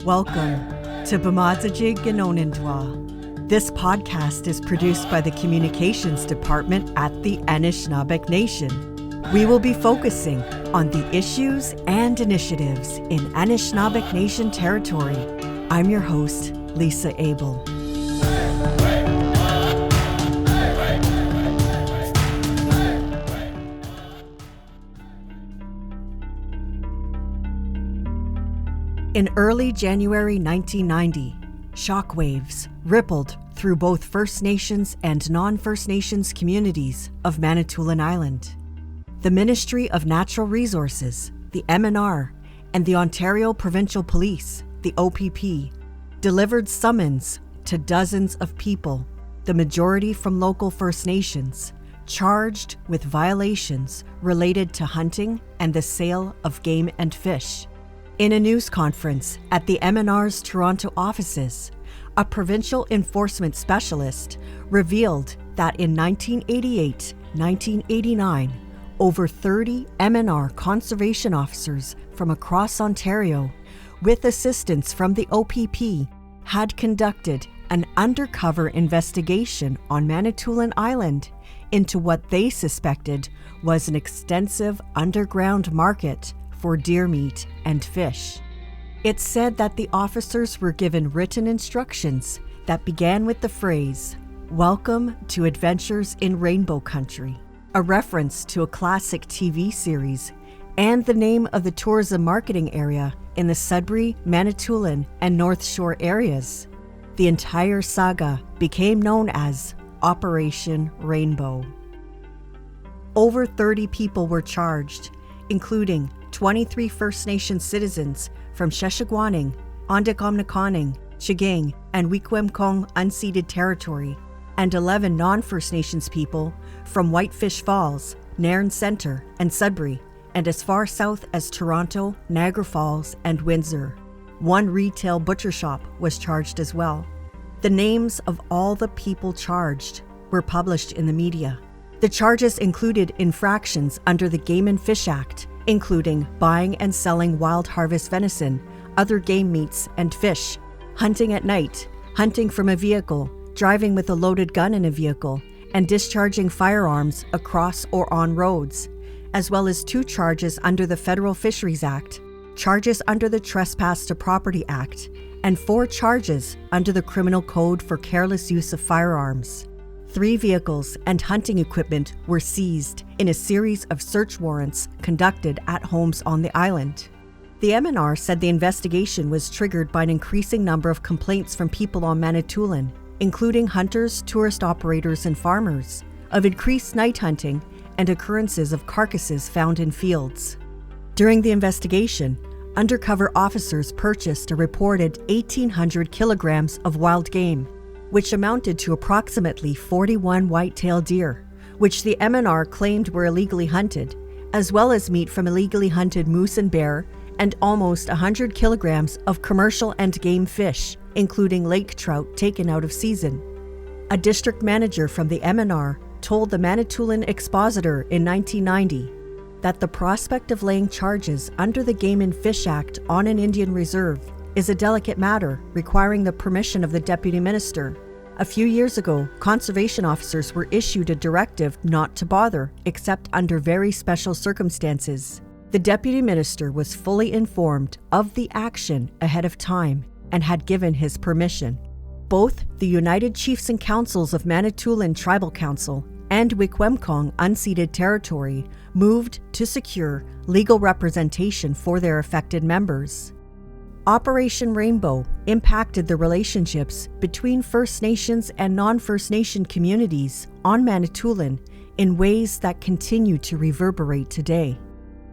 Welcome to B'madzaji Ganonindwa. This podcast is produced by the Communications Department at the Anishinaabeg Nation. We will be focusing on the issues and initiatives in Anishinaabeg Nation territory. I'm your host, Lisa Abel. In early January 1990, shockwaves rippled through both First Nations and non-First Nations communities of Manitoulin Island. The Ministry of Natural Resources, the MNR, and the Ontario Provincial Police, the OPP, delivered summons to dozens of people, the majority from local First Nations, charged with violations related to hunting and the sale of game and fish. In a news conference at the MNR's Toronto offices, a provincial enforcement specialist revealed that in 1988-1989, over 30 MNR conservation officers from across Ontario, with assistance from the OPP, had conducted an undercover investigation on Manitoulin Island into what they suspected was an extensive underground market for deer meat and fish. It's said that the officers were given written instructions that began with the phrase, "Welcome to Adventures in Rainbow Country," a reference to a classic TV series, and the name of the tourism marketing area in the Sudbury, Manitoulin, and North Shore areas. The entire saga became known as Operation Rainbow. Over 30 people were charged, including 23 First Nations citizens from Sheshagoaneng, Ondekomnekoning, Chaging, and Wikwemkong unceded territory, and 11 non-First Nations people from Whitefish Falls, Nairn Centre, and Sudbury, and as far south as Toronto, Niagara Falls, and Windsor. One retail butcher shop was charged as well. The names of all the people charged were published in the media. The charges included infractions under the Game and Fish Act, including buying and selling wild harvest venison, other game meats and fish, hunting at night, hunting from a vehicle, driving with a loaded gun in a vehicle, and discharging firearms across or on roads, as well as 2 charges under the Federal Fisheries Act, charges under the Trespass to Property Act, and 4 charges under the Criminal Code for careless use of firearms. 3 vehicles and hunting equipment were seized in a series of search warrants conducted at homes on the island. The MNR said the investigation was triggered by an increasing number of complaints from people on Manitoulin, including hunters, tourist operators, and farmers, of increased night hunting and occurrences of carcasses found in fields. During the investigation, undercover officers purchased a reported 1,800 kilograms of wild game, which amounted to approximately 41 white-tailed deer, which the MNR claimed were illegally hunted, as well as meat from illegally hunted moose and bear, and almost 100 kilograms of commercial and game fish, including lake trout taken out of season. A district manager from the MNR told the Manitoulin Expositor in 1990 that the prospect of laying charges under the Game and Fish Act on an Indian reserve is a delicate matter requiring the permission of the Deputy Minister. A few years ago, conservation officers were issued a directive not to bother except under very special circumstances. The Deputy Minister was fully informed of the action ahead of time and had given his permission. Both the United Chiefs and Councils of Manitoulin Tribal Council and Wikwemkong unceded territory moved to secure legal representation for their affected members. Operation Rainbow impacted the relationships between First Nations and non-First Nation communities on Manitoulin in ways that continue to reverberate today.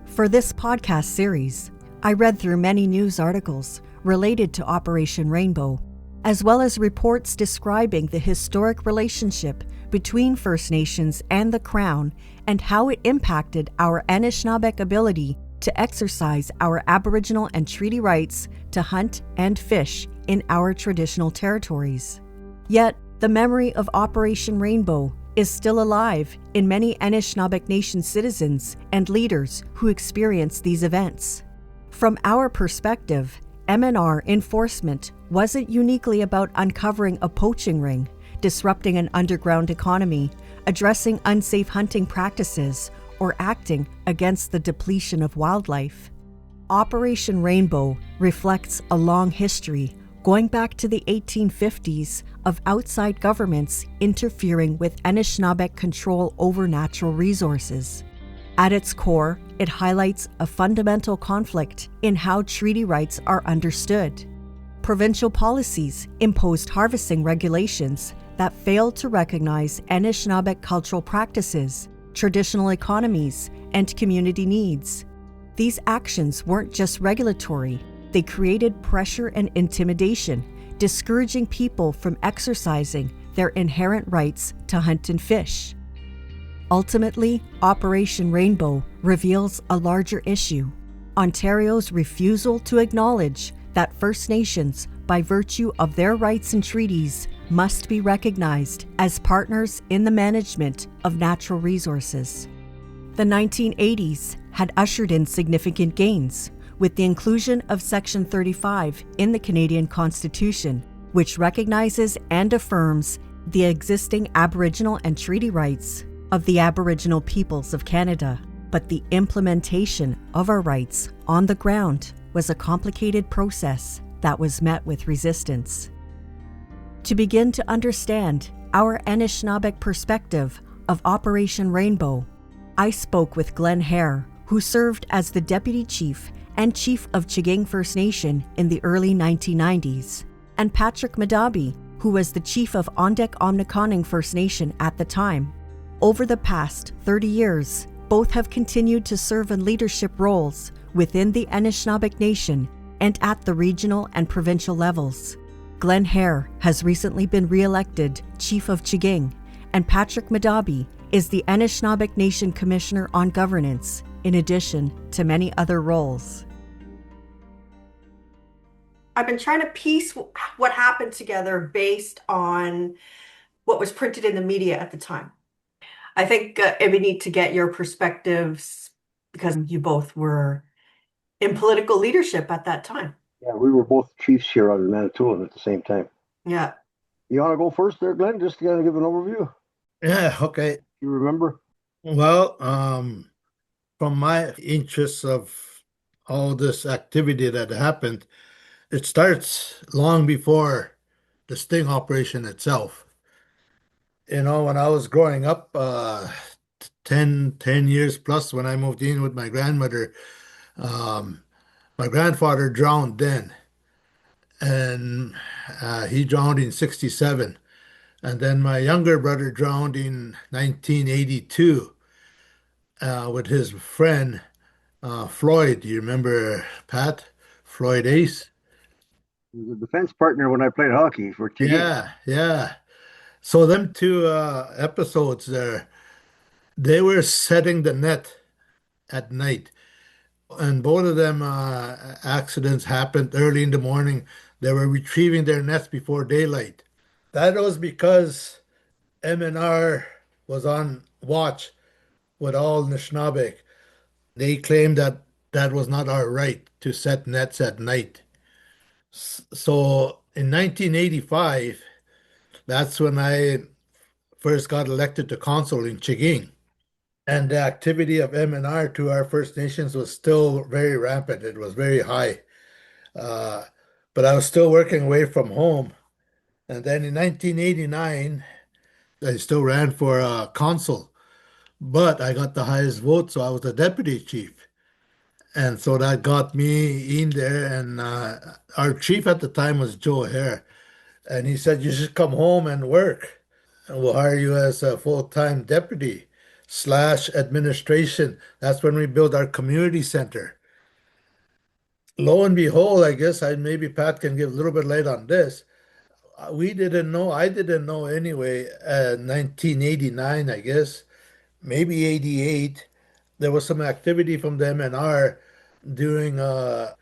For this podcast series, I read through many news articles related to Operation Rainbow, as well as reports describing the historic relationship between First Nations and the Crown and how it impacted our Anishinaabeg ability to exercise our Aboriginal and treaty rights to hunt and fish in our traditional territories. Yet, the memory of Operation Rainbow is still alive in many Anishinaabeg Nation citizens and leaders who experience these events. From our perspective, MNR enforcement wasn't uniquely about uncovering a poaching ring, disrupting an underground economy, addressing unsafe hunting practices, or acting against the depletion of wildlife. Operation Rainbow reflects a long history, going back to the 1850s, of outside governments interfering with Anishinaabe control over natural resources. At its core, it highlights a fundamental conflict in how treaty rights are understood. Provincial policies imposed harvesting regulations that failed to recognize Anishinaabe cultural practices, traditional economies, and community needs. These actions weren't just regulatory, they created pressure and intimidation, discouraging people from exercising their inherent rights to hunt and fish. Ultimately, Operation Rainbow reveals a larger issue: Ontario's refusal to acknowledge that First Nations, by virtue of their rights and treaties, must be recognized as partners in the management of natural resources. The 1980s had ushered in significant gains, with the inclusion of Section 35 in the Canadian Constitution, which recognizes and affirms the existing Aboriginal and treaty rights of the Aboriginal peoples of Canada. But the implementation of our rights on the ground was a complicated process that was met with resistance. To begin to understand our Anishinaabeg perspective of Operation Rainbow, I spoke with Glenn Hare, who served as the Deputy Chief and Chief of Chiging First Nation in the early 1990s, and Patrick Madabi, who was the Chief of Ondek Omnikoning First Nation at the time. Over the past 30 years, both have continued to serve in leadership roles within the Anishinaabe Nation and at the regional and provincial levels. Glenn Hare has recently been re-elected Chief of Chiging, and Patrick Madabi is the Anishinaabe Nation Commissioner on Governance, in addition to many other roles. I've been trying to piece what happened together based on what was printed in the media at the time. I think we need to get your perspectives because you both were in political leadership at that time. Yeah, we were both chiefs here out of Manitoulin at the same time. Yeah. You want to go first there, Glenn? Just to kind of give an overview. Yeah, okay. You remember? Well, from my interests of all this activity that happened, it starts long before the sting operation itself. When I was growing up, 10 years plus when I moved in with my grandmother, um, my grandfather drowned then, and he drowned in 67. And then my younger brother drowned in 1982 with his friend Floyd. You remember Pat? Floyd Ace? He was a defense partner when I played hockey for Chiging. Yeah, yeah. So them two episodes there, they were setting the net at night. And both of them accidents happened early in the morning. They were retrieving their nets before daylight. That was because MNR was on watch with all Anishinaabe. They claimed that that was not our right to set nets at night. So in 1985, that's when I first got elected to council in Chiging. And the activity of MNR to our First Nations was still very rampant. It was very high. Uh, but I was still working away from home. And then in 1989, I still ran for council, but I got the highest vote, so I was the deputy chief. And so that got me in there. And our chief at the time was Joe Hare. And he said, "You should come home and work. And we'll hire you as a full-time deputy slash administration." That's when we built our community center. Lo and behold, I guess maybe Pat can give a little bit light on this. We didn't know, I didn't know anyway, 1989, I guess, maybe 88, there was some activity from the MNR during a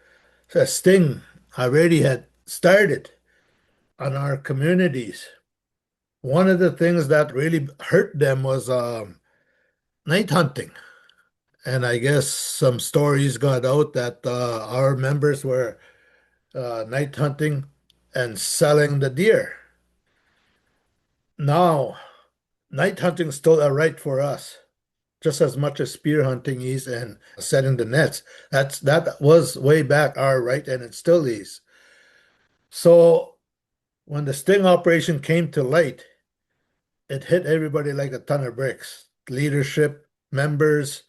sting already had started on our communities. One of the things that really hurt them was night hunting. And I guess some stories got out that our members were night hunting and selling the deer. Now, night hunting is still a right for us, just as much as spear hunting is and setting the nets. That was way back our right, and it still is. So when the sting operation came to light, it hit everybody like a ton of bricks. Leadership, members,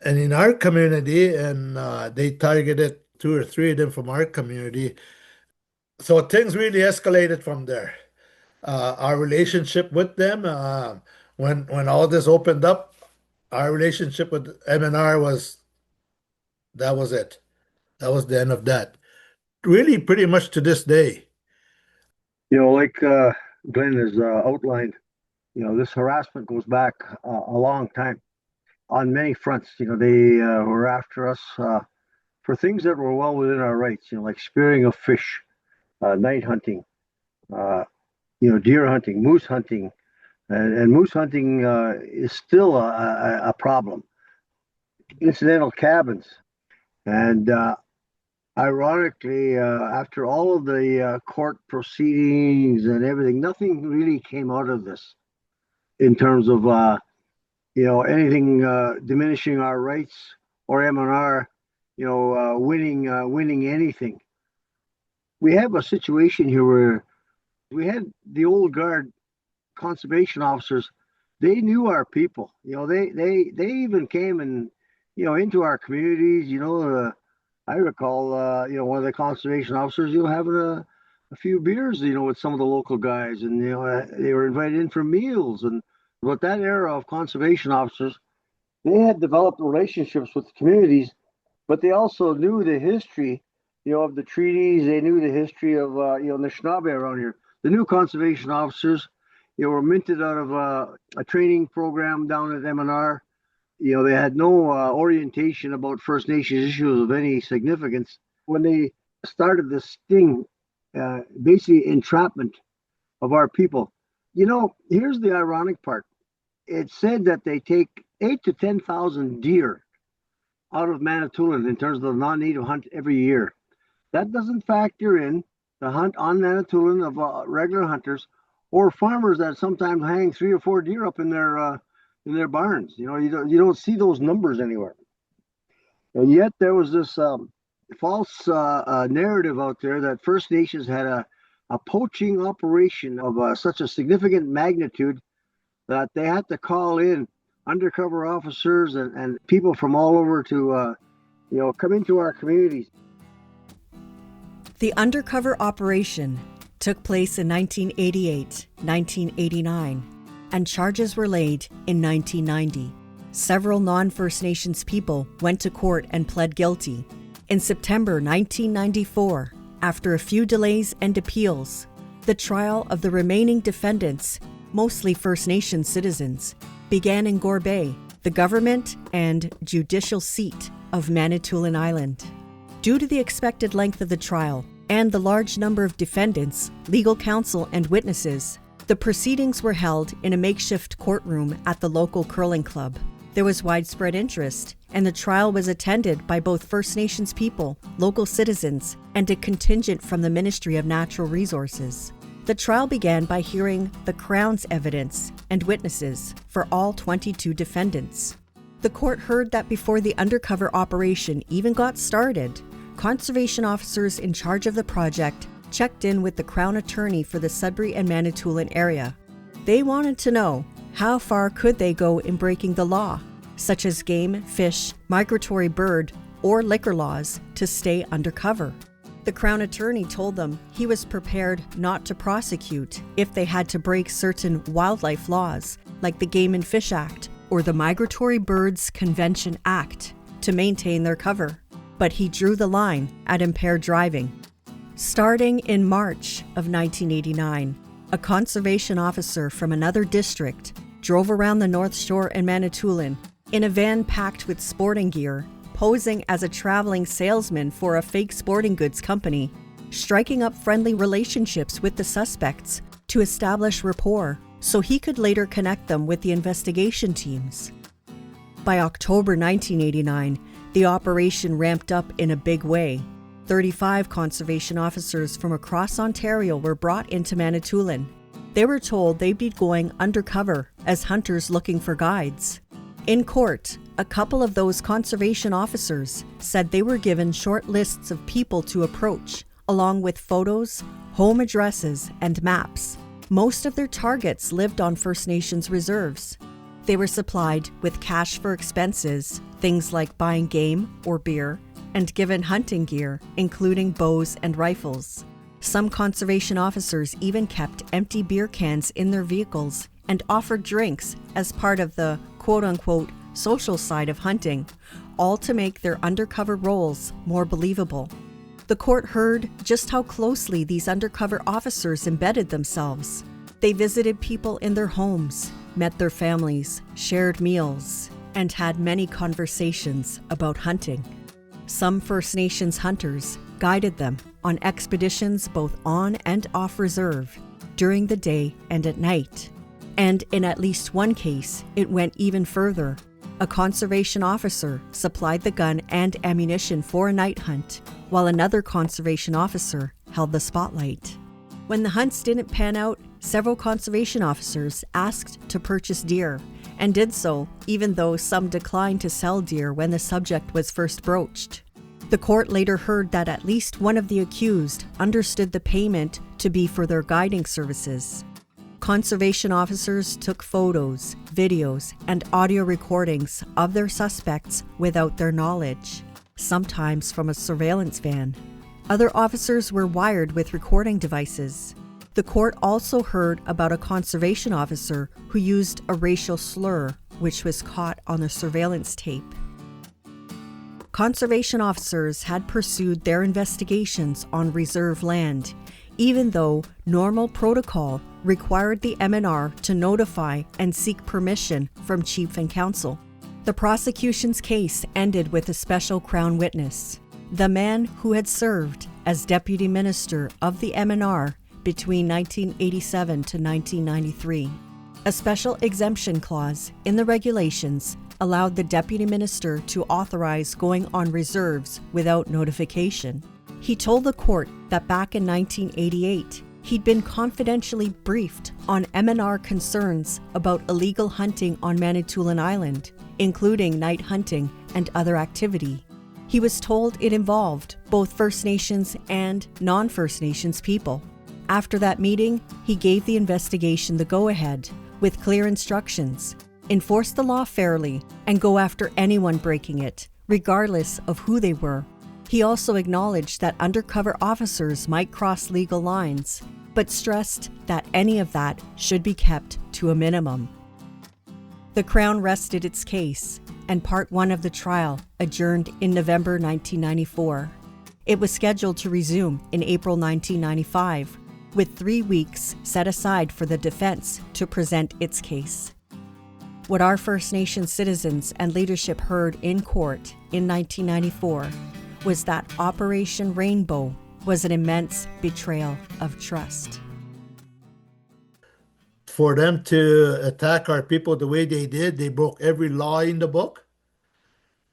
and in our community, and they targeted two or three of them from our community. So things really escalated from there. Our relationship with them, when all this opened up, our relationship with MNR that was it. That was the end of that. Really, pretty much to this day. Like Glenn has outlined, this harassment goes back a long time on many fronts. They were after us for things that were well within our rights, like spearing of fish, night hunting, deer hunting, moose hunting. And moose hunting is still a problem. Incidental cabins. And ironically, after all of the court proceedings and everything, nothing really came out of this in terms of, anything diminishing our rights or MNR, winning anything. We have a situation here where we had the old guard conservation officers. They knew our people. They even came and into our communities. I recall one of the conservation officers having a few beers with some of the local guys, and they were invited in for meals. And but that era of conservation officers, they had developed relationships with the communities, but they also knew the history of the treaties. They knew the history of Anishinaabe around here. The new conservation officers were minted out of a training program down at MNR. They had no orientation about First Nations issues of any significance. When they started this sting, basically entrapment of our people, here's the ironic part. It said that they take 8,000 to 10,000 deer out of Manitoulin in terms of the non-native hunt every year. That doesn't factor in the hunt on Manitoulin of regular hunters or farmers that sometimes hang 3 or 4 deer up in their barns. You don't see those numbers anywhere. And yet there was this false narrative out there that First Nations had a poaching operation of such a significant magnitude that they had to call in undercover officers and people from all over to come into our communities. The undercover operation took place in 1988, 1989, and charges were laid in 1990. Several non-First Nations people went to court and pled guilty. In September 1994, after a few delays and appeals, the trial of the remaining defendants, mostly First Nation citizens, began in Gore Bay, the government and judicial seat of Manitoulin Island. Due to the expected length of the trial and the large number of defendants, legal counsel, and witnesses, the proceedings were held in a makeshift courtroom at the local curling club. There was widespread interest, and the trial was attended by both First Nations people, local citizens, and a contingent from the Ministry of Natural Resources. The trial began by hearing the Crown's evidence and witnesses for all 22 defendants. The court heard that before the undercover operation even got started, conservation officers in charge of the project checked in with the Crown attorney for the Sudbury and Manitoulin area. They wanted to know how far could they go in breaking the law, such as game, fish, migratory bird, or liquor laws, to stay undercover. The Crown attorney told them he was prepared not to prosecute if they had to break certain wildlife laws, like the Game and Fish Act or the Migratory Birds Convention Act, to maintain their cover. But he drew the line at impaired driving. Starting in March of 1989, a conservation officer from another district drove around the North Shore and Manitoulin in a van packed with sporting gear, posing as a traveling salesman for a fake sporting goods company, striking up friendly relationships with the suspects to establish rapport so he could later connect them with the investigation teams. By October 1989, the operation ramped up in a big way. 35 conservation officers from across Ontario were brought into Manitoulin. They were told they'd be going undercover as hunters looking for guides. In court, a couple of those conservation officers said they were given short lists of people to approach, along with photos, home addresses, and maps. Most of their targets lived on First Nations reserves. They were supplied with cash for expenses, things like buying game or beer, and given hunting gear, including bows and rifles. Some conservation officers even kept empty beer cans in their vehicles and offered drinks as part of the quote-unquote social side of hunting, all to make their undercover roles more believable. The court heard just how closely these undercover officers embedded themselves. They visited people in their homes, met their families, shared meals, and had many conversations about hunting. Some First Nations hunters guided them on expeditions both on and off reserve, during the day and at night. And in at least one case, it went even further. A conservation officer supplied the gun and ammunition for a night hunt, while another conservation officer held the spotlight. When the hunts didn't pan out, several conservation officers asked to purchase deer, and did so even though some declined to sell deer when the subject was first broached. The court later heard that at least one of the accused understood the payment to be for their guiding services. Conservation officers took photos, videos, and audio recordings of their suspects without their knowledge, sometimes from a surveillance van. Other officers were wired with recording devices. The court also heard about a conservation officer who used a racial slur, which was caught on the surveillance tape. Conservation officers had pursued their investigations on reserve land, even though normal protocol required the MNR to notify and seek permission from Chief and Council. The prosecution's case ended with a special Crown witness, the man who had served as Deputy Minister of the MNR between 1987 to 1993. A special exemption clause in the regulations allowed the Deputy Minister to authorize going on reserves without notification. He told the court that back in 1988, he'd been confidentially briefed on MNR concerns about illegal hunting on Manitoulin Island, including night hunting and other activity. He was told it involved both First Nations and non-First Nations people. After that meeting, he gave the investigation the go-ahead, with clear instructions: enforce the law fairly and go after anyone breaking it, regardless of who they were. He also acknowledged that undercover officers might cross legal lines, but stressed that any of that should be kept to a minimum. The Crown rested its case, and Part 1 of the trial adjourned in November 1994. It was scheduled to resume in April 1995, with 3 weeks set aside for the defense to present its case. What our First Nation citizens and leadership heard in court in 1994 was that Operation Rainbow was an immense betrayal of trust. For them to attack our people the way they did, they broke every law in the book.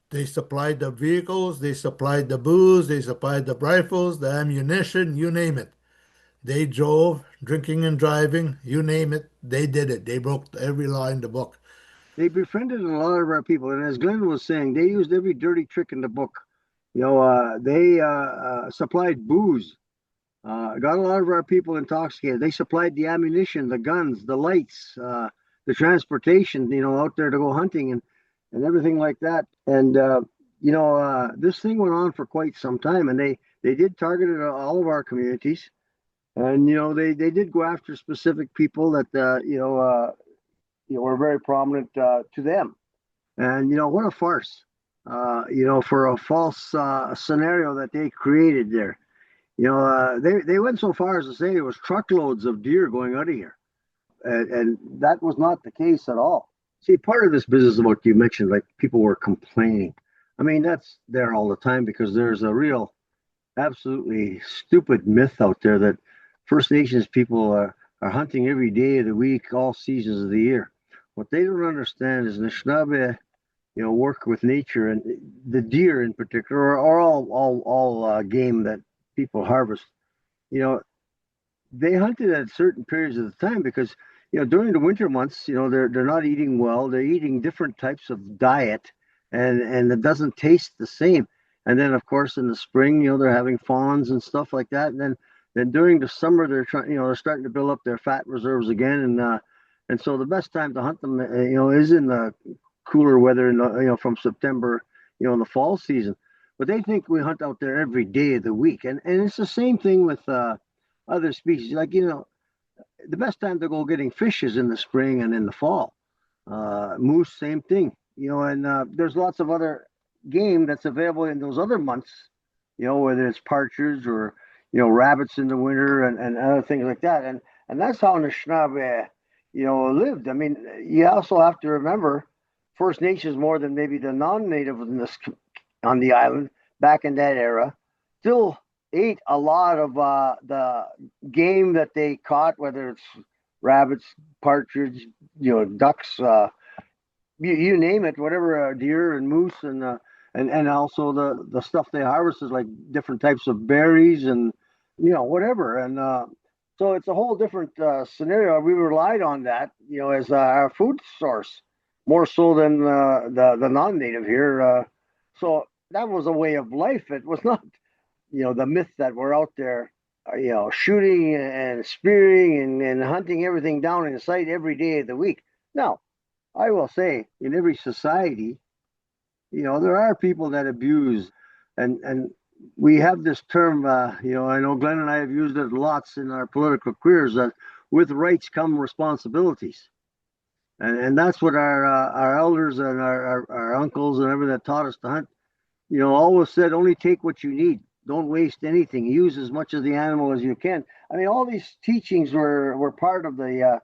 They supplied the vehicles, they supplied the booze, they supplied the rifles, the ammunition, you name it. They drove, drinking and driving, you name it, they did it. They broke every law in the book. They befriended a lot of our people, and as Glenn was saying, they used every dirty trick in the book. They supplied booze, got a lot of our people intoxicated. They supplied the ammunition, the guns, the lights, the transportation, out there to go hunting and everything like that. And, this thing went on for quite some time, and they did target it all of our communities. And, they did go after specific people that, were very prominent to them. And, what a farce, for a false scenario that they created there. They went so far as to say there was truckloads of deer going out of here. And that was not the case at all. See, part of this business of what you mentioned, like people were complaining. I mean, that's there all the time because there's a real, absolutely stupid myth out there that First Nations people are hunting every day of the week, all seasons of the year. What they don't understand is Anishinaabe work with nature and the deer in particular, or all game that people harvest. You know, they hunted at certain periods of the time because during the winter months, they're not eating well. They're eating different types of diet, and it doesn't taste the same. And then, of course, in the spring, they're having fawns and stuff like that. And then during the summer, they're trying, they're starting to build up their fat reserves again. And so the best time to hunt them, is in the cooler weather, in from September, in the fall season. But they think we hunt out there every day of the week, and it's the same thing with other species. Like the best time to go getting fish is in the spring and in the fall. Moose, same thing. And there's lots of other game that's available in those other months. Whether it's partridge or rabbits in the winter and other things like that. And that's how Anishinaabe, lived. I mean, you also have to remember First Nations more than maybe the non-native on the island back in that era still ate a lot of the game that they caught, whether it's rabbits, partridge, ducks, you name it, whatever, deer and moose, and also the stuff they harvest is like different types of berries and whatever. And so it's a whole different scenario. We relied on that, as our food source more so than the non-native here. So that was a way of life. It was not the myth that we're out there, shooting and spearing and hunting everything down in sight every day of the week. Now, I will say, in every society, there are people that abuse, and we have this term, I know Glenn and I have used it lots in our political careers, that with rights come responsibilities. And that's what our elders and our uncles and everything that taught us to hunt, always said, only take what you need. Don't waste anything. Use as much of the animal as you can. I mean, all these teachings were part of the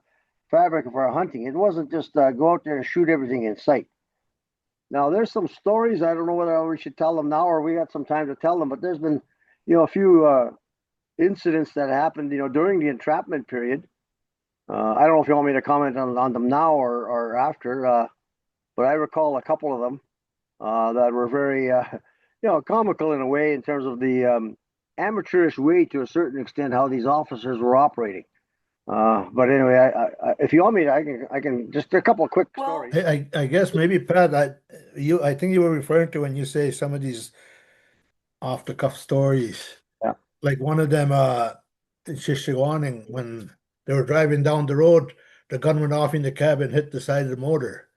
fabric of our hunting. It wasn't just go out there and shoot everything in sight. Now, there's some stories. I don't know whether we should tell them now or we got some time to tell them, but there's been, a few incidents that happened, during the entrapment period. I don't know if you want me to comment on them now or after, but I recall a couple of them that were very, comical in a way in terms of the amateurish way, to a certain extent, how these officers were operating. But anyway, if you want me, I can just a couple of quick stories. I guess maybe Pat, I think you were referring to when you say some of these off the cuff stories. Yeah. Like one of them in Shishawning, when they were driving down the road, the gun went off in the cab and hit the side of the motor.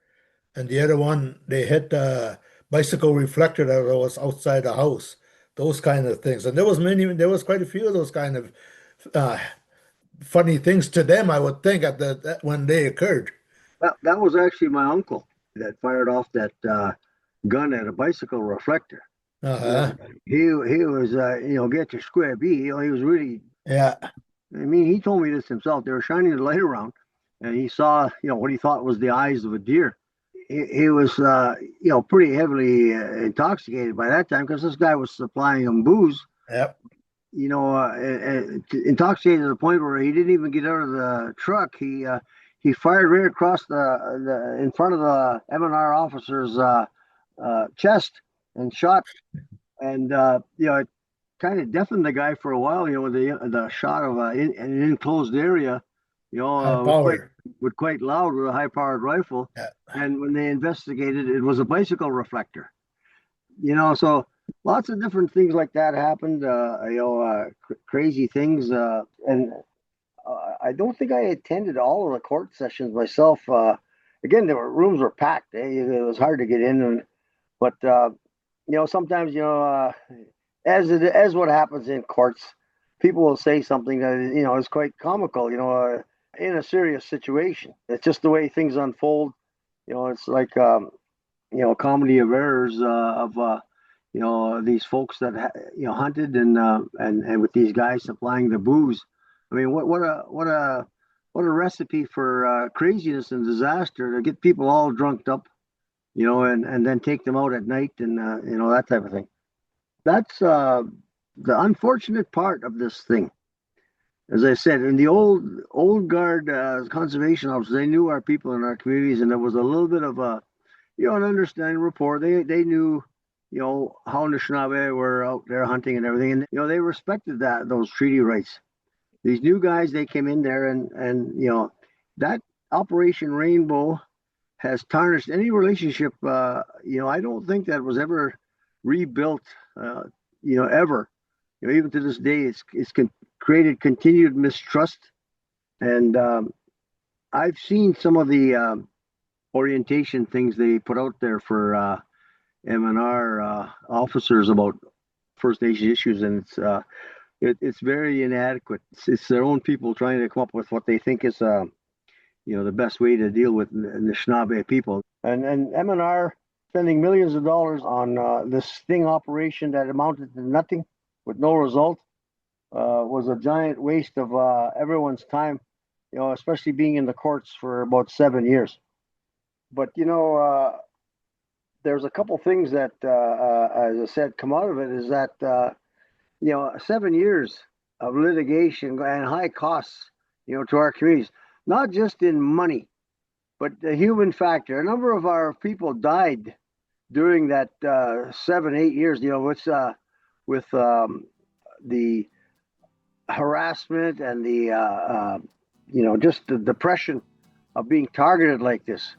And the other one, they hit the bicycle reflector that was outside the house. Those kind of things. And there was quite a few of those kind of funny things to them, I would think, when they occurred. That was actually my uncle that fired off that gun at a bicycle reflector. Uh-huh. He was get your square B. He was really. Yeah. I mean, he told me this himself. They were shining the light around, and he saw what he thought was the eyes of a deer. He was pretty heavily intoxicated by that time, because this guy was supplying him booze. Yep. Intoxicated to the point where he didn't even get out of the truck. He fired right across the in front of the M&R officer's chest and shot, and it kind of deafened the guy for a while. With the shot of an enclosed area, with quite loud with a high-powered rifle. Yeah. And when they investigated, it was a bicycle reflector. So lots of different things like that happened. Crazy things, and I don't think I attended all of the court sessions myself. Again, rooms were packed. It was hard to get in, but sometimes as what happens in courts, people will say something that is quite comical. In a serious situation, it's just the way things unfold. It's like comedy of errors of these folks that hunted and with these guys supplying the booze. I mean, what a recipe for craziness and disaster, to get people all drunked up, and then take them out at night and that type of thing. That's the unfortunate part of this thing. As I said, in the old guard conservation officers, they knew our people in our communities, and there was a little bit of a an understanding rapport. They knew, how Anishinaabe were out there hunting and everything, and they respected those treaty rights. These new guys, they came in there, and that Operation Rainbow has tarnished any relationship. I don't think that was ever rebuilt. Ever. Even to this day, it's created continued mistrust. And I've seen some of the orientation things they put out there for MNR officers about First Nation issues, and it's very inadequate. It's their own people trying to come up with what they think is the best way to deal with the Anishinaabe people. And MNR spending millions of dollars on this sting operation that amounted to nothing with no result was a giant waste of everyone's time, especially being in the courts for about 7 years. But, there's a couple things that, as I said, come out of it is that, 7 years of litigation and high costs, to our communities, not just in money, but the human factor. A number of our people died during that 7-8 years, with the harassment and the, just the depression of being targeted like this.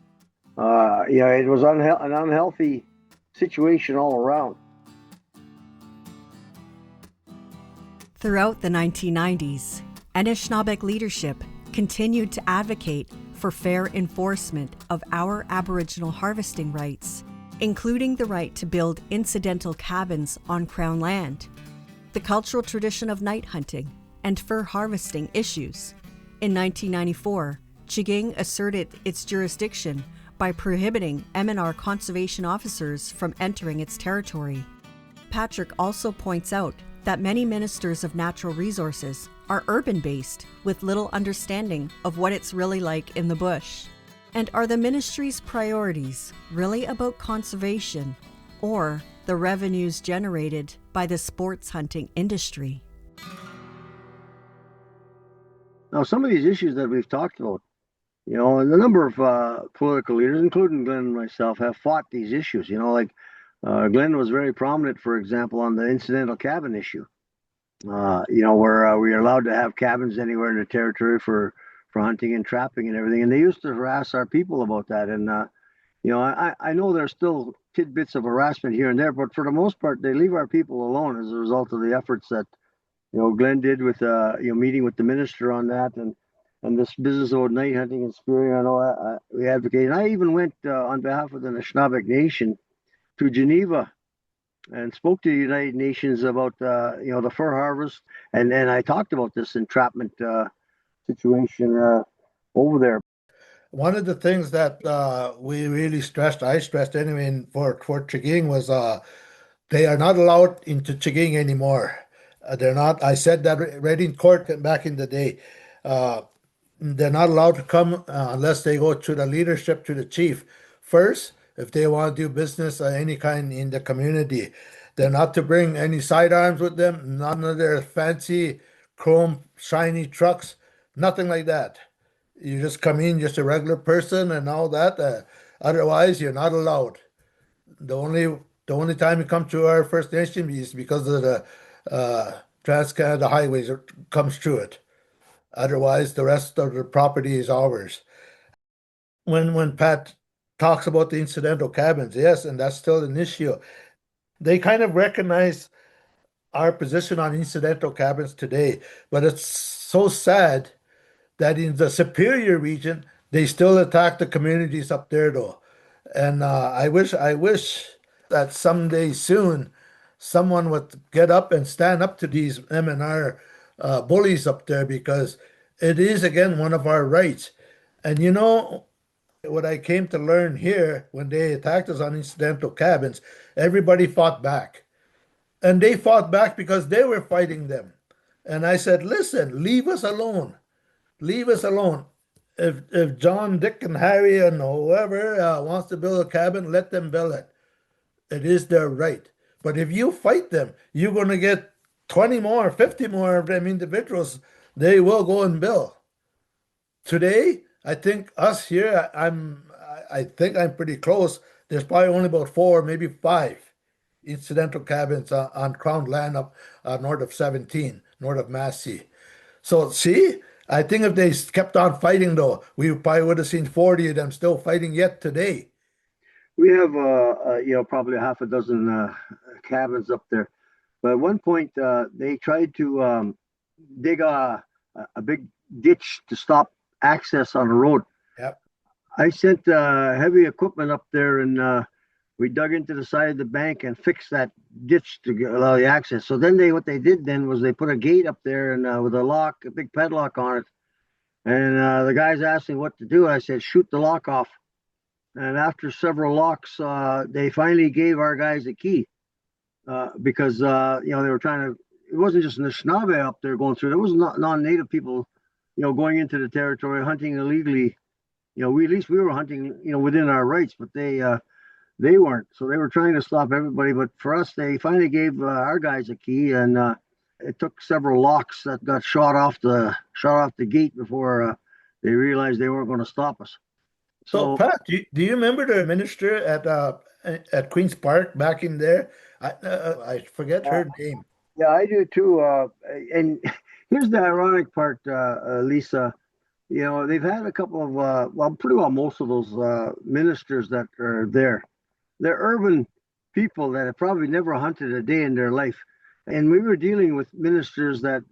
It was an unhealthy situation all around. Throughout the 1990s, Anishinaabeg leadership continued to advocate for fair enforcement of our Aboriginal harvesting rights, including the right to build incidental cabins on Crown land, the cultural tradition of night hunting, and fur harvesting issues. In 1994, Chaging asserted its jurisdiction by prohibiting MNR conservation officers from entering its territory. Patrick also points out that many ministers of natural resources are urban-based with little understanding of what it's really like in the bush. And are the ministry's priorities really about conservation or the revenues generated by the sports hunting industry? Now, some of these issues that we've talked about, a number of political leaders, including Glenn and myself, have fought these issues. Glenn was very prominent, for example, on the incidental cabin issue. Where we are allowed to have cabins anywhere in the territory for hunting and trapping and everything. And they used to harass our people about that. And, I know there's still tidbits of harassment here and there, but for the most part, they leave our people alone as a result of the efforts that, Glenn did with, meeting with the minister on that and this business of night hunting and spearing. I know we advocate. And I even went on behalf of the Anishinaabe Nation to Geneva and spoke to the United Nations about the fur harvest, and I talked about this entrapment situation over there. One of the things that we really stressed, I stressed anyway, in Fort Chaging was they are not allowed into Chaging anymore. They're not. I said that right in court back in the day. They're not allowed to come unless they go to the leadership, to the chief first. If they want to do business of any kind in the community, they're not to bring any sidearms with them, none of their fancy chrome shiny trucks, nothing like that. You just come in, just a regular person and all that. Otherwise, you're not allowed. The only time you come to our First Nation is because of the Trans-Canada highways comes through it. Otherwise, the rest of the property is ours. When Pat talks about the incidental cabins, yes, and that's still an issue. They kind of recognize our position on incidental cabins today, but it's so sad that in the Superior region, they still attack the communities up there, though. And I wish that someday soon, someone would get up and stand up to these MNR bullies up there, because it is, again, one of our rights. And what I came to learn here, when they attacked us on incidental cabins, everybody fought back. And they fought back because they were fighting them. And I said, listen, leave us alone. Leave us alone. If John, Dick, and Harry and whoever wants to build a cabin, let them build it. It is their right. But if you fight them, you're going to get 20 more, 50 more of them individuals. They will go and build. Today, I think us here, I think I'm pretty close there's probably only about four, maybe five incidental cabins on Crown land up north of 17, north of Massey. So see, I think if they kept on fighting though, we probably would have seen 40 of them still fighting yet today. We have, probably half a dozen cabins up there. But at one point, they tried to dig a big ditch to stop access on the road. Yep. I sent heavy equipment up there, and we dug into the side of the bank and fixed that ditch to allow the access. So then what they did then was they put a gate up there and with a lock, a big padlock on it. And the guys asked me what to do. I said, shoot the lock off. And after several locks, they finally gave our guys a key because they were trying to. It wasn't just Anishinaabe up there going through. There was non-native people, going into the territory hunting illegally. We at least we were hunting, within our rights, but they weren't. So they were trying to stop everybody. But for us, they finally gave our guys a key, and it took several locks that got shot off the gate before they realized they weren't going to stop us. So Pat, do you remember the minister at Queen's Park back in there? I forget her name. Yeah, I do too. And here's the ironic part, Lisa. They've had a couple of, pretty well most of those ministers that are there. They're urban people that have probably never hunted a day in their life. And we were dealing with ministers that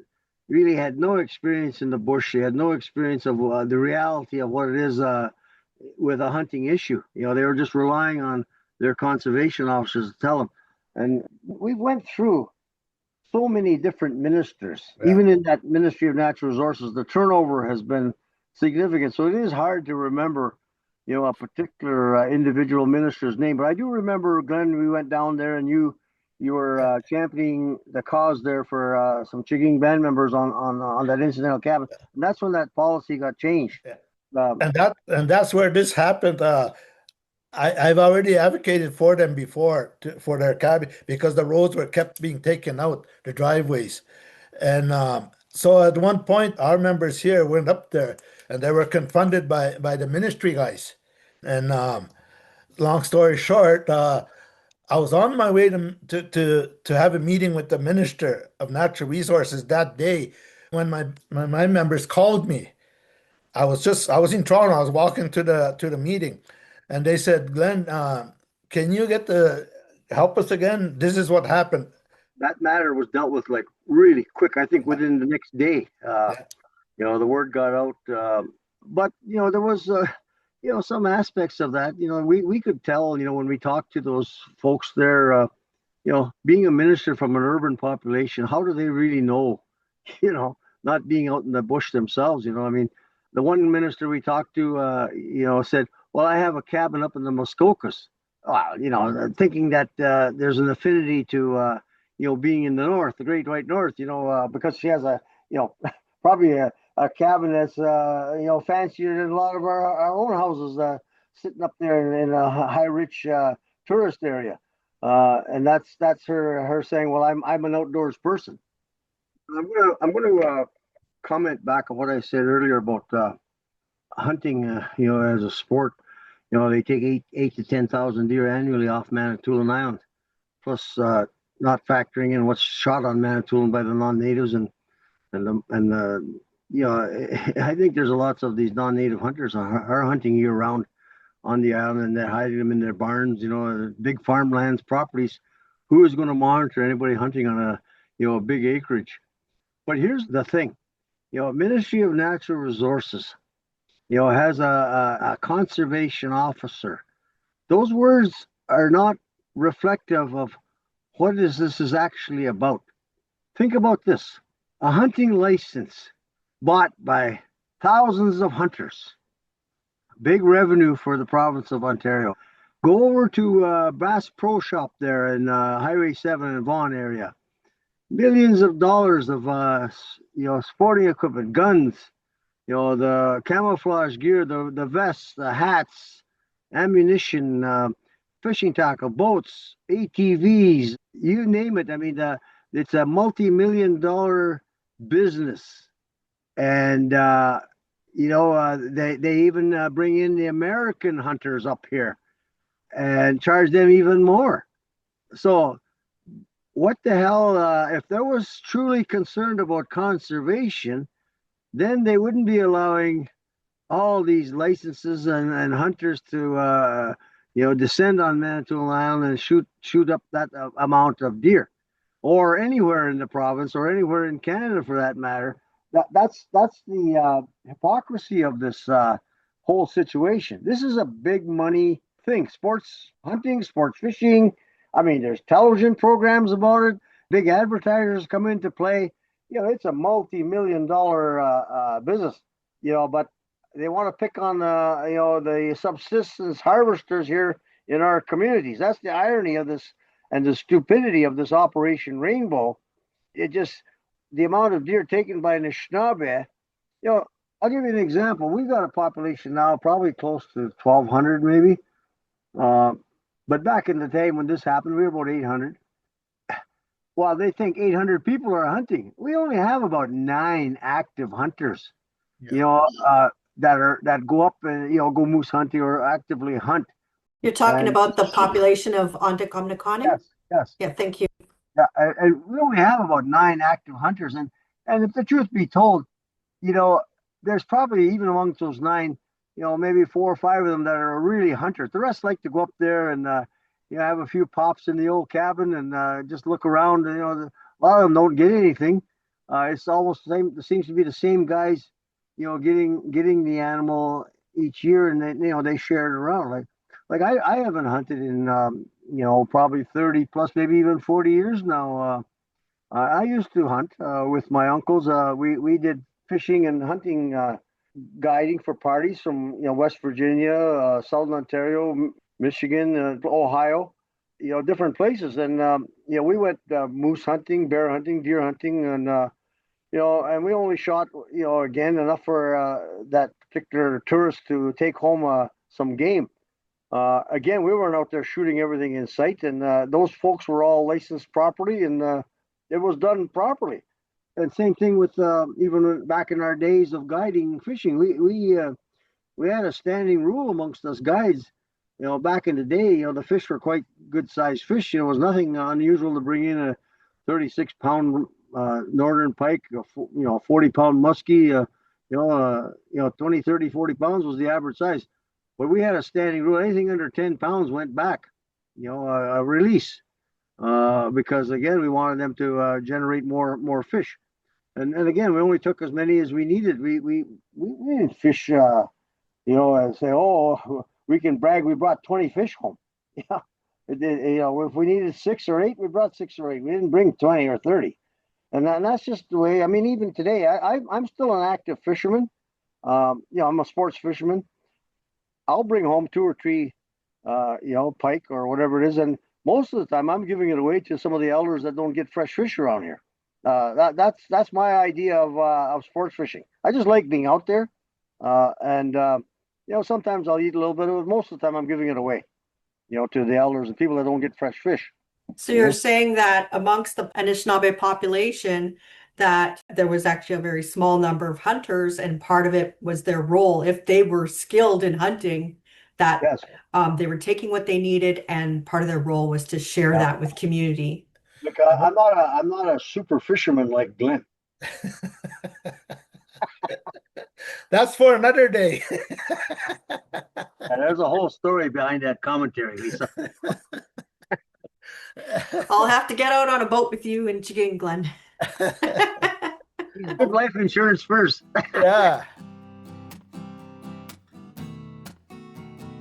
really had no experience in the bush. They had no experience of the reality of what it is with a hunting issue. They were just relying on their conservation officers to tell them. And we went through so many different ministers. Yeah. Even in that Ministry of Natural Resources, the turnover has been significant. So it is hard to remember, a particular individual minister's name. But I do remember, Glenn, we went down there and you were championing the cause there for some Chiging band members on that incidental cabin. And that's when that policy got changed. Yeah. And that's where this happened. I've already advocated for them before for their cabin because the roads were kept being taken out, the driveways. And so at one point, our members here went up there and they were confronted by the ministry guys. And long story short, I was on my way to have a meeting with the Minister of Natural Resources that day when my members called me. I was in Toronto. I was walking to the meeting, and they said, "Glenn, can you help us again? This is what happened." That matter was dealt with like really quick. I think within the next day, the word got out. But there was some aspects of that. We could tell. When we talked to those folks there, being a minister from an urban population, how do they really know? Not being out in the bush themselves. The one minister we talked to, said, "Well, I have a cabin up in the Muskokas." Thinking that there's an affinity to, being in the north, the Great White North, because she has probably a cabin that's, fancier than a lot of our own houses sitting up there in a high rich tourist area. And that's her saying, "Well, I'm an outdoors person." I'm gonna comment back on what I said earlier about hunting, as a sport. They take 8 to 10,000 deer annually off Manitoulin Island, plus not factoring in what's shot on Manitoulin by the non-natives and I think there's lots of these non-native hunters are hunting year round on the island, and they're hiding them in their barns, big farmlands, properties. Who is going to monitor anybody hunting on a big acreage? But here's the thing. Ministry of Natural Resources, has a conservation officer. Those words are not reflective of what this is actually about. Think about this. A hunting license bought by thousands of hunters. Big revenue for the province of Ontario. Go over to Bass Pro Shop there in Highway 7 in Vaughan area. Millions of dollars of sporting equipment, guns, the camouflage gear, the vests, the hats, ammunition, fishing tackle, boats, ATVs, you name it. It's a multi-million-dollar business, and they even bring in the American hunters up here. and charge them even more. So what the hell? If there was truly concerned about conservation, then they wouldn't be allowing all these licenses and hunters to descend on Manitoulin Island and shoot up that amount of deer, or anywhere in the province, or anywhere in Canada for that matter. That's the hypocrisy of this whole situation. This is a big money thing. Sports hunting, sports fishing. I mean, there's television programs about it. Big advertisers come into play. It's a multi-million-dollar business. But they want to pick on the subsistence harvesters here in our communities. That's the irony of this and the stupidity of this Operation Rainbow. The amount of deer taken by Anishinaabe. I'll give you an example. We've got a population now probably close to 1,200 maybe. But back in the day when this happened, we were about 800. Well, they think 800 people are hunting. We only have about 9 active hunters. Yeah. That go up and go moose hunting or actively hunt. You're talking about the population of Ontonaconing? Yes. Yeah, thank you. Yeah, and we only have about 9 active hunters, and if the truth be told, there's probably even amongst those 9, maybe 4 or 5 of them that are really hunters. The rest like to go up there and have a few pops in the old cabin and just look around. And, a lot of them don't get anything. It's almost the same. It seems to be the same guys, getting the animal each year, and they share it around. Like I haven't hunted in probably 30 plus, maybe even 40 years now. I used to hunt with my uncles. We did fishing and hunting guiding for parties from West Virginia, Southern Ontario, Michigan, Ohio, different places. And we went moose hunting, bear hunting, deer hunting, and and we only shot again enough for that particular tourist to take home some game. Again, we weren't out there shooting everything in sight, and those folks were all licensed property, and it was done properly. And same thing with even back in our days of guiding fishing, we had a standing rule amongst us guides. Back in the day, the fish were quite good-sized fish. It was nothing unusual to bring in a 36-pound northern pike, 40-pound muskie. 20, 30, 40 pounds was the average size. But we had a standing rule. Anything under 10 pounds went back, a release, because, again, we wanted them to generate more fish. And again, we only took as many as we needed. We didn't fish, and say, oh, we can brag we brought 20 fish home. If we needed 6 or 8, we brought 6 or 8. We didn't bring 20 or 30. And that's just the way. I mean, even today, I'm still an active fisherman. I'm a sports fisherman. I'll bring home 2 or 3, pike or whatever it is, and most of the time I'm giving it away to some of the elders that don't get fresh fish around here. That's my idea of sports fishing. I just like being out there, and sometimes I'll eat a little bit of it. Most of the time I'm giving it away, to the elders and people that don't get fresh fish. So you're saying that amongst the Anishinaabe population, that there was actually a very small number of hunters, and part of it was their role. If they were skilled in hunting, that Yes. They were taking what they needed, and part of their role was to share that with community. Look, I'm not a super fisherman like Glenn. That's for another day. And there's a whole story behind that commentary, Lisa. I'll have to get out on a boat with you in Chigin, Glenn. Good life insurance first. Yeah.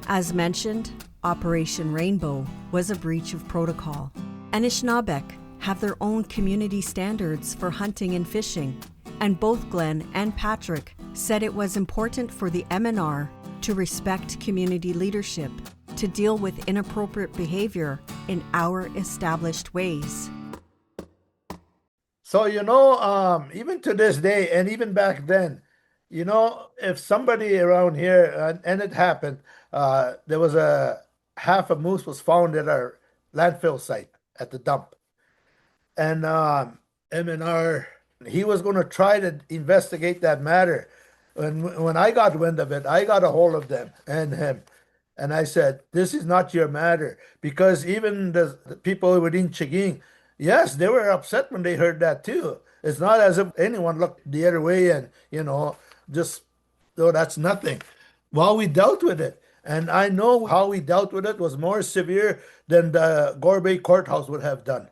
As mentioned, Operation Rainbow was a breach of protocol. Anishinaabeg have their own community standards for hunting and fishing, and both Glenn and Patrick said it was important for the MNR to respect community leadership, to deal with inappropriate behavior in our established ways. So, even to this day, and even back then, if somebody around here, and it happened, there was half a moose was found at our landfill site at the dump. And MNR, he was going to try to investigate that matter. When I got wind of it, I got a hold of them and him. And I said, this is not your matter. Because even the people within Chiging, yes, they were upset when they heard that too. It's not as if anyone looked the other way and, just, oh, that's nothing. Well, we dealt with it. And I know how we dealt with it was more severe than the Gorbey courthouse would have done.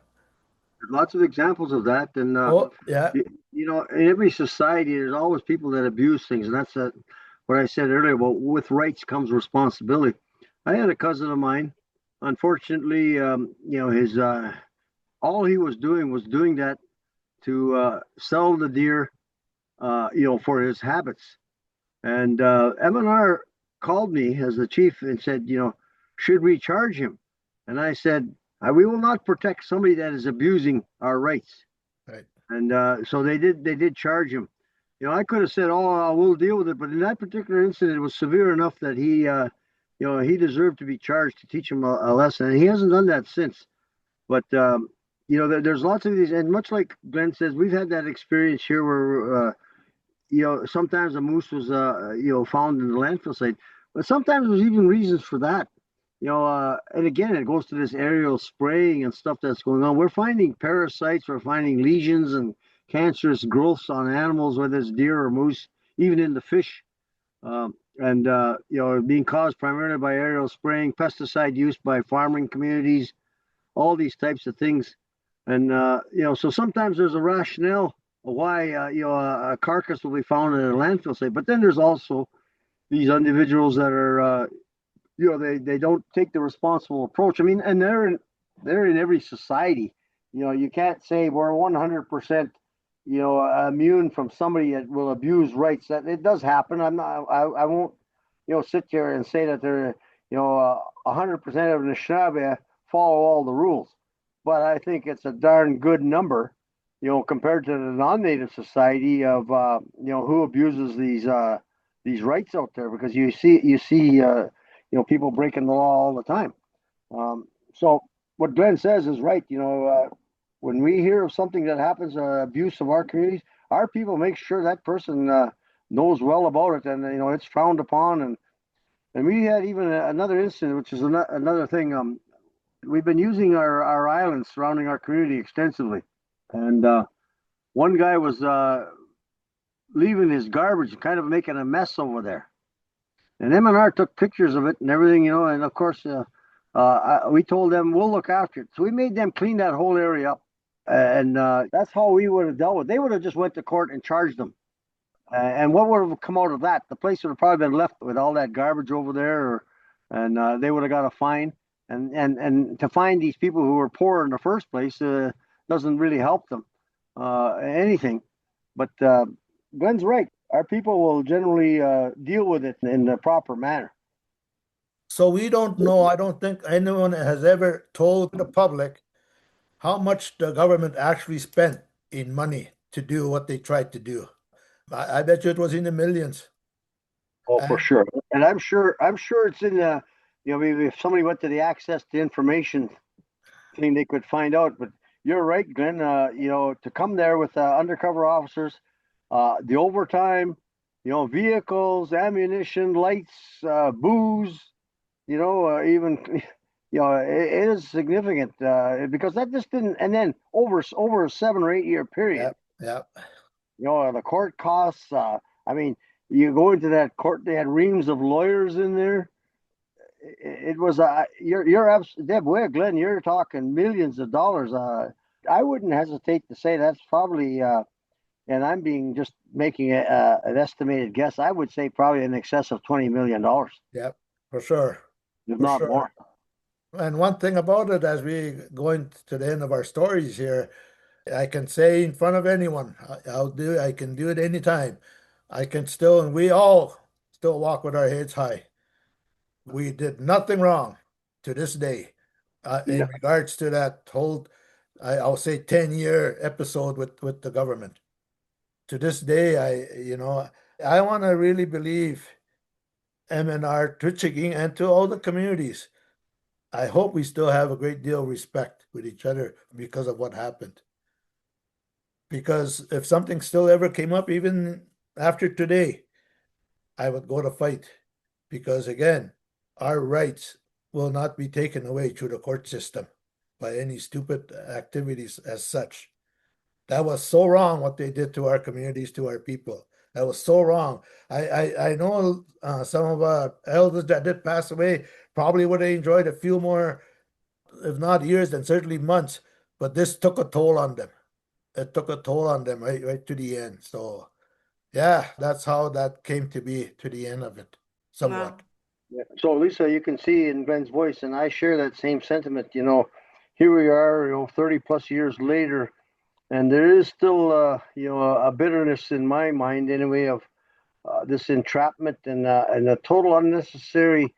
Lots of examples of that, and Oh, yeah, in every society, there's always people that abuse things, and that's what I said earlier. Well, with rights comes responsibility. I had a cousin of mine. Unfortunately, his all he was doing that to sell the deer, for his habits. And MNR called me as the chief and said, should we charge him? And I said, we will not protect somebody that is abusing our rights. right. And so they did charge him. I could have said, oh, we'll deal with it. But in that particular incident, it was severe enough that he deserved to be charged to teach him a lesson. And he hasn't done that since. But, there's lots of these. And much like Glenn says, we've had that experience here where, sometimes a moose was, found in the landfill site. But sometimes there's even reasons for that. And again, it goes to this aerial spraying and stuff that's going on. We're finding parasites, we're finding lesions and cancerous growths on animals, whether it's deer or moose, even in the fish. Being caused primarily by aerial spraying, pesticide use by farming communities, all these types of things. And, so sometimes there's a rationale of why, a carcass will be found in a landfill site. But then there's also these individuals that are, they don't take the responsible approach. I mean, and they're in every society. You can't say we're 100%, immune from somebody that will abuse rights. That it does happen. I won't, sit here and say that they're, 100% of the Anishinaabe follow all the rules. But I think it's a darn good number, compared to the non-native society of, who abuses these rights out there, because you see people breaking the law all the time. So what Glenn says is right. When we hear of something that happens, abuse of our communities, our people make sure that person knows well about it, and it's frowned upon. And we had even another incident, which is another thing. We've been using our islands surrounding our community extensively, and one guy was leaving his garbage, kind of making a mess over there. And MNR took pictures of it and everything, and of course, we told them we'll look after it. So we made them clean that whole area up. And that's how we would have dealt with it. They would have just went to court and charged them. And what would have come out of that? The place would have probably been left with all that garbage over there, and they would have got a fine. And to find these people who were poor in the first place doesn't really help them anything. But Glenn's right. Our people will generally deal with it in the proper manner. So we don't know, I don't think anyone has ever told the public how much the government actually spent in money to do what they tried to do. I bet you it was in the millions. Oh, for sure. And I'm sure it's in the, maybe if somebody went to the access to information thing, they could find out. But you're right, Glenn, to come there with undercover officers, the overtime, vehicles, ammunition, lights, booze, even, it is significant because that just didn't, and then over a 7 or 8 year period. Yeah. The court costs, you go into that court, they had reams of lawyers in there. It was, you're Deb Ware, Glenn, you're talking millions of dollars. I wouldn't hesitate to say that's probably, and I'm just making an estimated guess. I would say probably in excess of $20 million. Yeah, for sure. If not more. And one thing about it, as we going to the end of our stories here, I can say in front of anyone, I can do it anytime. And we all still walk with our heads high. We did nothing wrong to this day in regards to that whole, I'll say 10-year episode with the government. To this day, I want to really believe MNR to Chiging and to all the communities. I hope we still have a great deal of respect with each other because of what happened. Because if something still ever came up, even after today, I would go to fight. Because again, our rights will not be taken away through the court system by any stupid activities as such. That was so wrong what they did to our communities, to our people. That was so wrong. I know some of our elders that did pass away probably would have enjoyed a few more, if not years, then certainly months. But this took a toll on them. It took a toll on them right to the end. So, yeah, that's how that came to be, to the end of it, somewhat. Wow. Yeah. So Lisa, you can see in Glenn's voice, and I share that same sentiment. Here we are, 30 plus years later, and there is still, a bitterness in my mind, anyway, of this entrapment and a total unnecessary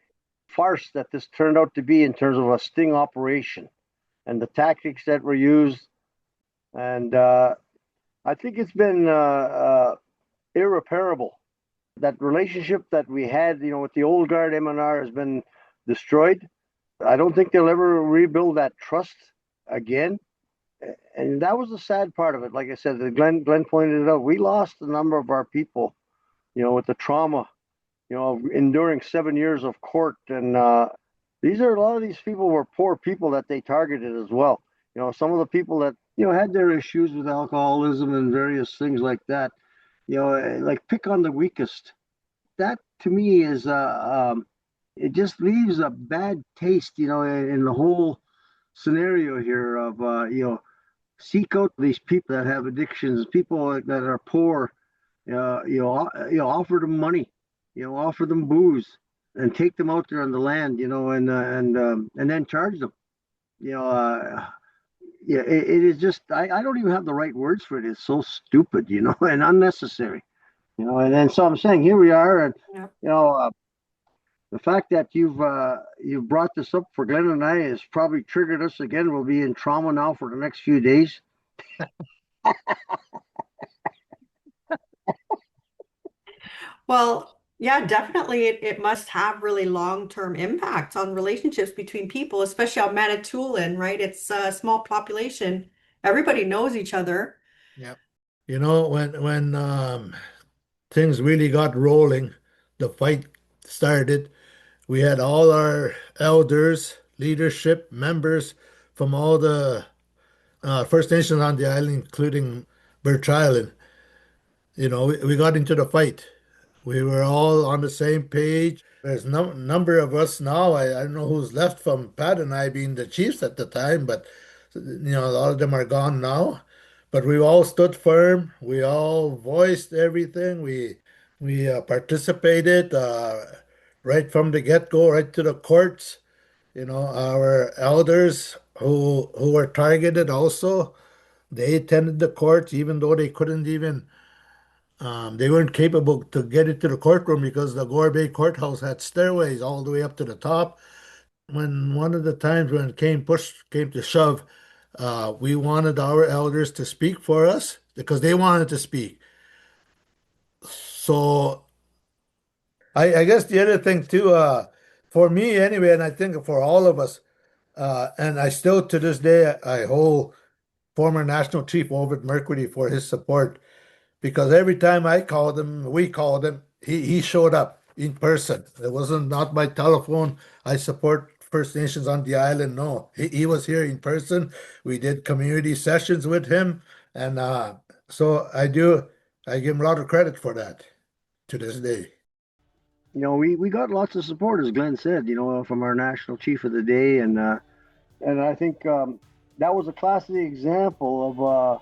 farce that this turned out to be in terms of a sting operation and the tactics that were used. And I think it's been irreparable. That relationship that we had, with the old guard MNR has been destroyed. I don't think they'll ever rebuild that trust again. And that was the sad part of it. Like I said, Glenn pointed it out. We lost a number of our people, with the trauma, of enduring 7 years of court. And a lot of these people were poor people that they targeted as well. Some of the people that, had their issues with alcoholism and various things like that, like pick on the weakest. That to me is, it just leaves a bad taste, in the whole scenario here of, seek out these people that have addictions, people that are poor, offer them money, offer them booze, and take them out there on the land, and then charge them. It is just, I don't even have the right words for it. It's so stupid, and unnecessary, and then so I'm saying here we are, and Yeah. the fact that you've brought this up for Glenn and I has probably triggered us again. We'll be in trauma now for the next few days. Well, yeah, definitely it must have really long-term impacts on relationships between people, especially on Manitoulin, right? It's a small population. Everybody knows each other. Yeah. When things really got rolling, the fight started. We had all our elders, leadership, members from all the First Nations on the island, including Birch Island. We got into the fight. We were all on the same page. There's no number of us now. I don't know who's left from Pat and I being the chiefs at the time, but a lot of them are gone now. But we all stood firm. We all voiced everything. We participated right from the get-go, right to the courts. Our elders who were targeted also, they attended the courts, even though they couldn't even, they weren't capable to get into the courtroom because the Gore Bay courthouse had stairways all the way up to the top. When one of the times when came to shove, we wanted our elders to speak for us because they wanted to speak. So I guess the other thing too, for me anyway, and I think for all of us, and I still to this day I hold former National Chief Ovid Mercury for his support because every time we called him, he showed up in person. It wasn't not by telephone. I support First Nations on the island. No, he was here in person. We did community sessions with him, and so I give him a lot of credit for that to this day. We got lots of support, as Glenn said, from our national chief of the day, and I think that was a classic example of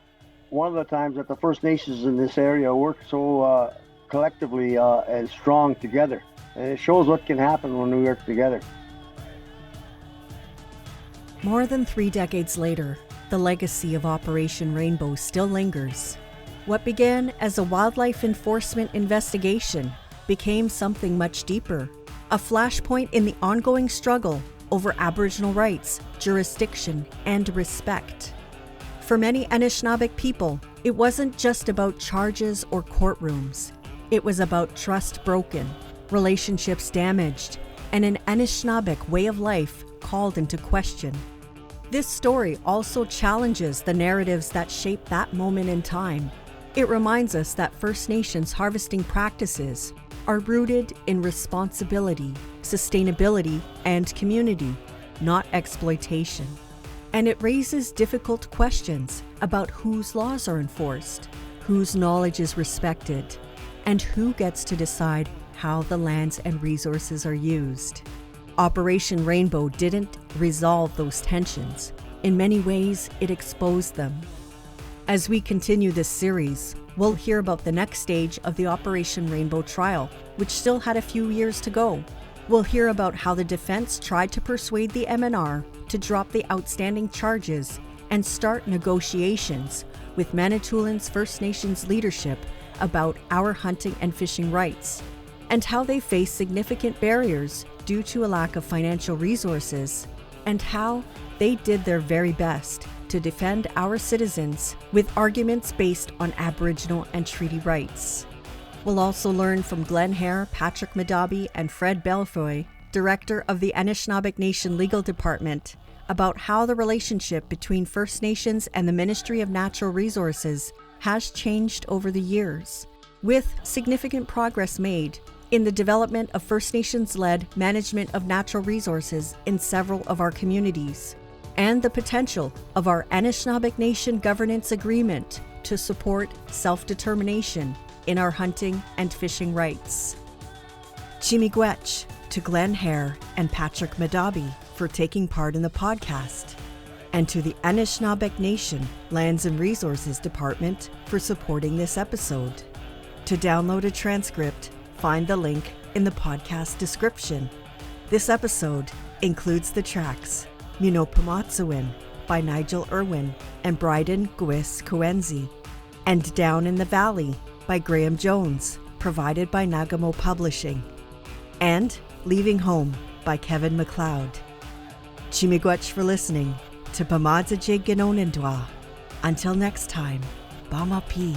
one of the times that the First Nations in this area worked so collectively and strong together, and it shows what can happen when we work together. More than 3 decades later, the legacy of Operation Rainbow still lingers. What began as a wildlife enforcement investigation became something much deeper, a flashpoint in the ongoing struggle over Aboriginal rights, jurisdiction, and respect. For many Anishinaabeg people, it wasn't just about charges or courtrooms. It was about trust broken, relationships damaged, and an Anishinaabe way of life called into question. This story also challenges the narratives that shape that moment in time. It reminds us that First Nations harvesting practices are rooted in responsibility, sustainability, and community, not exploitation. And it raises difficult questions about whose laws are enforced, whose knowledge is respected, and who gets to decide how the lands and resources are used. Operation Rainbow didn't resolve those tensions. In many ways, it exposed them. As we continue this series, we'll hear about the next stage of the Operation Rainbow trial, which still had a few years to go. We'll hear about how the defense tried to persuade the MNR to drop the outstanding charges and start negotiations with Manitoulins First Nations leadership about our hunting and fishing rights, and how they face significant barriers due to a lack of financial resources, and how they did their very best to defend our citizens with arguments based on Aboriginal and treaty rights. We'll also learn from Glenn Hare, Patrick Madabi, and Fred Belfoy, Director of the Anishinaabe Nation Legal Department, about how the relationship between First Nations and the Ministry of Natural Resources has changed over the years, with significant progress made in the development of First Nations-led management of natural resources in several of our communities, and the potential of our Anishinaabe Nation Governance Agreement to support self-determination in our hunting and fishing rights. Chimigwech to Glenn Hare and Patrick Madabi for taking part in the podcast, and to the Anishinaabe Nation Lands and Resources Department for supporting this episode. To download a transcript, find the link in the podcast description. This episode includes the tracks Minopamatsuwin by Nigel Irwin and Bryden Gwis Coenzi, and Down in the Valley by Graham Jones, provided by Nagamo Publishing, and Leaving Home by Kevin MacLeod. Chimigwech for listening to Pamadza Jig Ginonindwa. Until next time, Bama P.